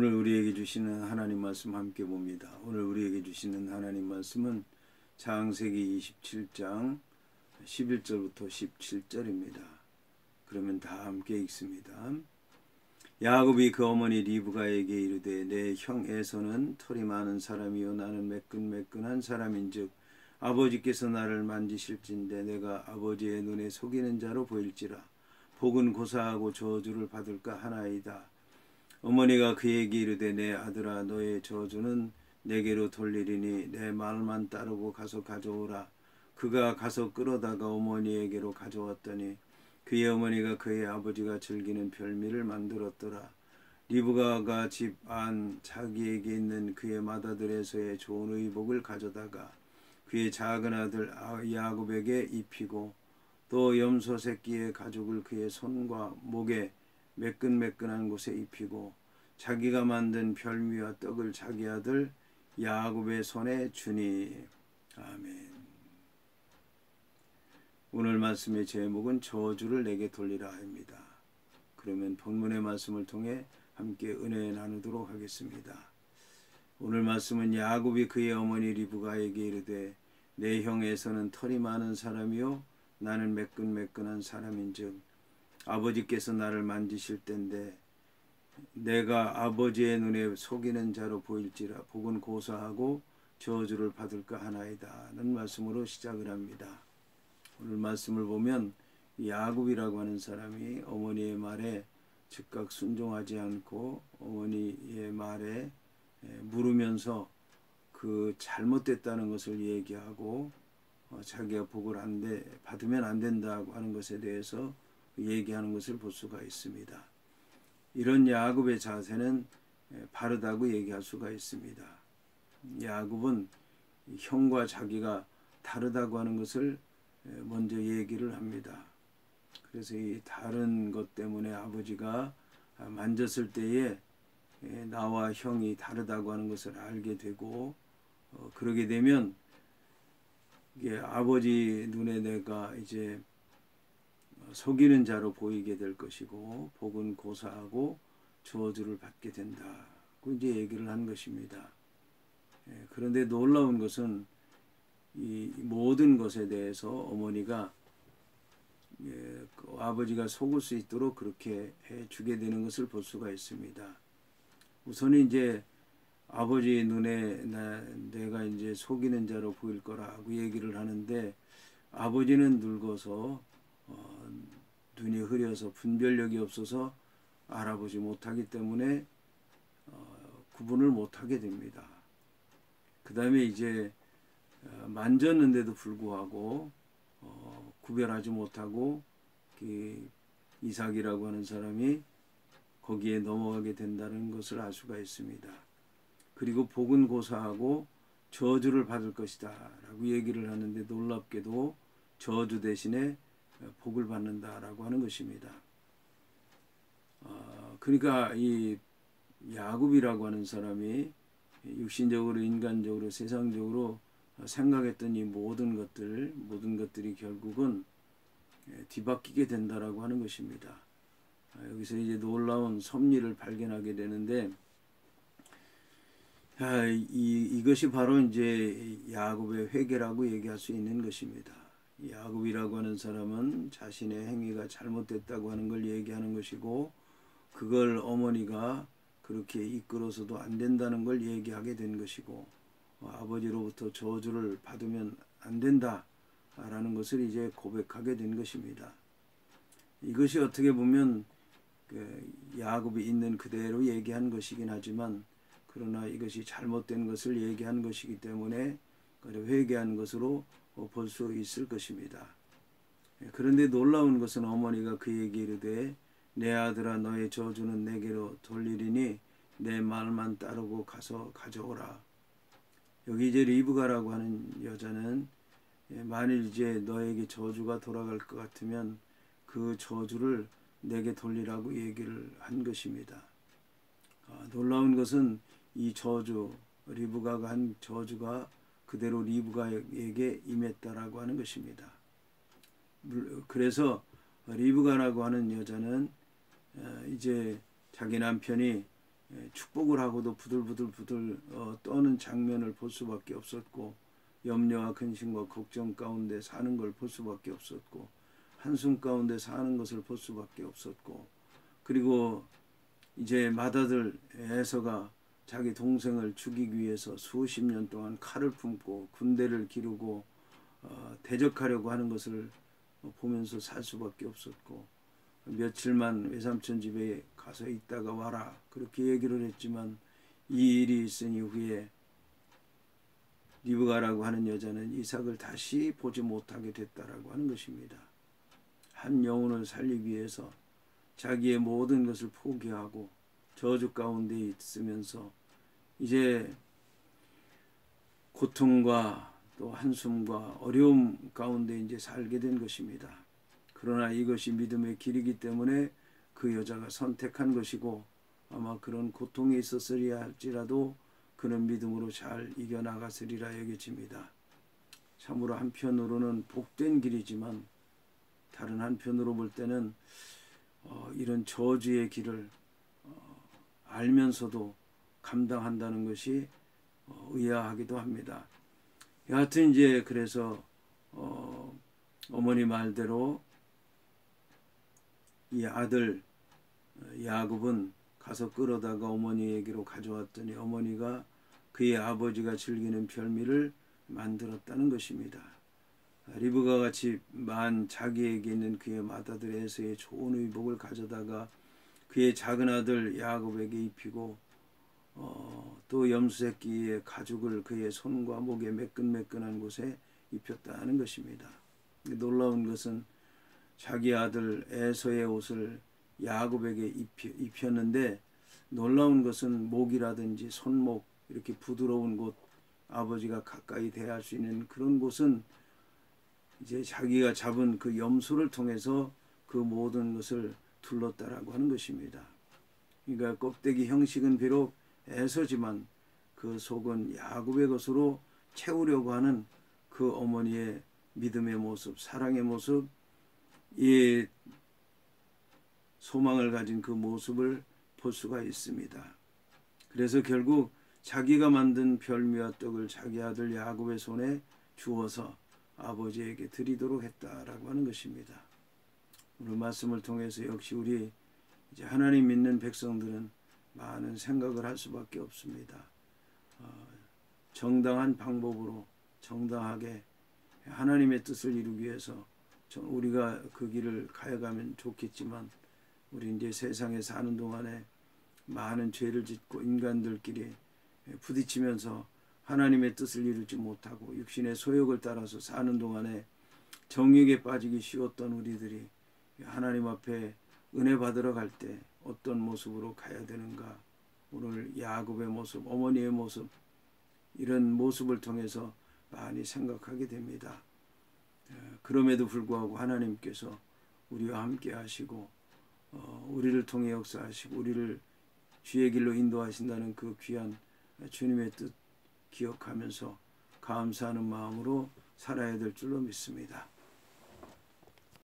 오늘 우리에게 주시는 하나님 말씀 함께 봅니다. 오늘 우리에게 주시는 하나님 말씀은 창세기 27장 11절부터 17절입니다. 그러면 다 함께 읽습니다. 야곱이 그 어머니 리브가에게 이르되 내 형 에서는 털이 많은 사람이요 나는 매끈매끈한 사람인즉 아버지께서 나를 만지실진데 내가 아버지의 눈에 속이는 자로 보일지라 복은 고사하고 저주를 받을까 하나이다. 어머니가 그에게 이르되 내 아들아 너의 저주는 내게로 돌리리니 내 말만 따르고 가서 가져오라. 그가 가서 끌어다가 어머니에게로 가져왔더니 그의 어머니가 그의 아버지가 즐기는 별미를 만들었더라. 리브가가 집 안 자기에게 있는 그의 맏아들에서의 좋은 의복을 가져다가 그의 작은 아들 야곱에게 입히고 또 염소 새끼의 가죽을 그의 손과 목에 매끈매끈한 곳에 입히고 자기가 만든 별미와 떡을 자기 아들 야곱의 손에 주니. 아멘. 오늘 말씀의 제목은 저주를 내게 돌리라입니다. 그러면 본문의 말씀을 통해 함께 은혜 나누도록 하겠습니다. 오늘 말씀은 야곱이 그의 어머니 리브가에게 이르되 내 형 에서는 털이 많은 사람이요 나는 매끈매끈한 사람인즉 아버지께서 나를 만지실 때인데 내가 아버지의 눈에 속이는 자로 보일지라 복은 고사하고 저주를 받을까 하나이다는 말씀으로 시작을 합니다. 오늘 말씀을 보면 야곱이라고 하는 사람이 어머니의 말에 즉각 순종하지 않고 어머니의 말에 물으면서 그 잘못됐다는 것을 얘기하고 자기가 복을 받으면 안 된다고 하는 것에 대해서 얘기하는 것을 볼 수가 있습니다. 이런 야곱의 자세는 바르다고 얘기할 수가 있습니다. 야곱은 형과 자기가 다르다고 하는 것을 먼저 얘기를 합니다. 그래서 이 다른 것 때문에 아버지가 만졌을 때에 나와 형이 다르다고 하는 것을 알게 되고 그러게 되면 이게 아버지 눈에 내가 이제 속이는 자로 보이게 될 것이고 복은 고사하고 저주를 받게 된다고 이제 얘기를 한 것입니다. 그런데 놀라운 것은 이 모든 것에 대해서 어머니가 아버지가 속을 수 있도록 그렇게 해주게 되는 것을 볼 수가 있습니다. 우선 이제 아버지 눈에 내가 이제 속이는 자로 보일 거라고 얘기를 하는데 아버지는 늙어서 눈이 흐려서 분별력이 없어서 알아보지 못하기 때문에 구분을 못하게 됩니다. 그 다음에 이제 만졌는데도 불구하고 구별하지 못하고 이삭이라고 하는 사람이 거기에 넘어가게 된다는 것을 알 수가 있습니다. 그리고 복은 고사하고 저주를 받을 것이다 라고 얘기를 하는데 놀랍게도 저주 대신에 복을 받는다라고 하는 것입니다. 그러니까 이 야곱이라고 하는 사람이 육신적으로 인간적으로 세상적으로 생각했던 이 모든 것들이 결국은 뒤바뀌게 된다라고 하는 것입니다. 여기서 이제 놀라운 섭리를 발견하게 되는데 이것이 바로 이제 야곱의 회개라고 얘기할 수 있는 것입니다. 야곱이라고 하는 사람은 자신의 행위가 잘못됐다고 하는 걸 얘기하는 것이고 그걸 어머니가 그렇게 이끌어서도 안 된다는 걸 얘기하게 된 것이고 아버지로부터 저주를 받으면 안 된다라는 것을 이제 고백하게 된 것입니다. 이것이 어떻게 보면 야곱이 있는 그대로 얘기한 것이긴 하지만 그러나 이것이 잘못된 것을 얘기한 것이기 때문에 회개한 것으로 볼 수 있을 것입니다. 그런데 놀라운 것은 어머니가 그에게 이르되 내 아들아 너의 저주는 내게로 돌리리니 내 말만 따르고 가서 가져오라. 여기 이제 리브가라고 하는 여자는 만일 이제 너에게 저주가 돌아갈 것 같으면 그 저주를 내게 돌리라고 얘기를 한 것입니다. 놀라운 것은 이 저주, 리브가가 한 저주가 그대로 리브가에게 임했다라고 하는 것입니다. 그래서 리브가라고 하는 여자는 이제 자기 남편이 축복을 하고도 부들부들 떠는 장면을 볼 수밖에 없었고, 염려와 근심과 걱정 가운데 사는 걸 볼 수밖에 없었고, 한숨 가운데 사는 것을 볼 수밖에 없었고, 그리고 이제 맏아들 에서가 자기 동생을 죽이기 위해서 수십 년 동안 칼을 품고 군대를 기르고 대적하려고 하는 것을 보면서 살 수밖에 없었고, 며칠만 외삼촌 집에 가서 있다가 와라 그렇게 얘기를 했지만, 이 일이 있은 이후에 리브가라고 하는 여자는 이삭을 다시 보지 못하게 됐다라고 하는 것입니다. 한 영혼을 살리기 위해서 자기의 모든 것을 포기하고 저주 가운데 있으면서 이제 고통과 또 한숨과 어려움 가운데 이제 살게 된 것입니다. 그러나 이것이 믿음의 길이기 때문에 그 여자가 선택한 것이고, 아마 그런 고통이 있었으리야 할지라도 그는 믿음으로 잘 이겨나갔으리라 여겨집니다. 참으로 한편으로는 복된 길이지만, 다른 한편으로 볼 때는 이런 저주의 길을 알면서도 감당한다는 것이 의아하기도 합니다. 여하튼 이제 그래서 어머니 말대로 이 아들 야곱은 가서 끌어다가 어머니에게로 가져왔더니 어머니가 그의 아버지가 즐기는 별미를 만들었다는 것입니다. 리브가 같이 자기에게 있는 그의 맏아들 에서의 좋은 의복을 가져다가 그의 작은 아들 야곱에게 입히고, 또 염소새끼의 가죽을 그의 손과 목에 매끈매끈한 곳에 입혔다는 것입니다. 놀라운 것은 자기 아들 에서의 옷을 야곱에게 입혔는데, 놀라운 것은 목이라든지 손목, 이렇게 부드러운 곳, 아버지가 가까이 대할 수 있는 그런 곳은 이제 자기가 잡은 그 염소를 통해서 그 모든 것을 둘렀다라고 하는 것입니다. 그러니까 껍데기 형식은 비록 에서지만 그 속은 야곱의 것으로 채우려고 하는 그 어머니의 믿음의 모습, 사랑의 모습, 이 소망을 가진 그 모습을 볼 수가 있습니다. 그래서 결국 자기가 만든 별미와 떡을 자기 아들 야곱의 손에 주어서 아버지에게 드리도록 했다라고 하는 것입니다. 오늘 말씀을 통해서 역시 우리 이제 하나님 믿는 백성들은 많은 생각을 할 수밖에 없습니다. 정당한 방법으로 정당하게 하나님의 뜻을 이루기 위해서 우리가 그 길을 가야가면 좋겠지만, 우리 이제 세상에 사는 동안에 많은 죄를 짓고 인간들끼리 부딪히면서 하나님의 뜻을 이루지 못하고 육신의 소욕을 따라서 사는 동안에 정욕에 빠지기 쉬웠던 우리들이 하나님 앞에 은혜 받으러 갈 때 어떤 모습으로 가야 되는가, 오늘 야곱의 모습, 어머니의 모습, 이런 모습을 통해서 많이 생각하게 됩니다. 그럼에도 불구하고 하나님께서 우리와 함께 하시고 우리를 통해 역사하시고 우리를 주의 길로 인도하신다는 그 귀한 주님의 뜻 기억하면서 감사하는 마음으로 살아야 될 줄로 믿습니다.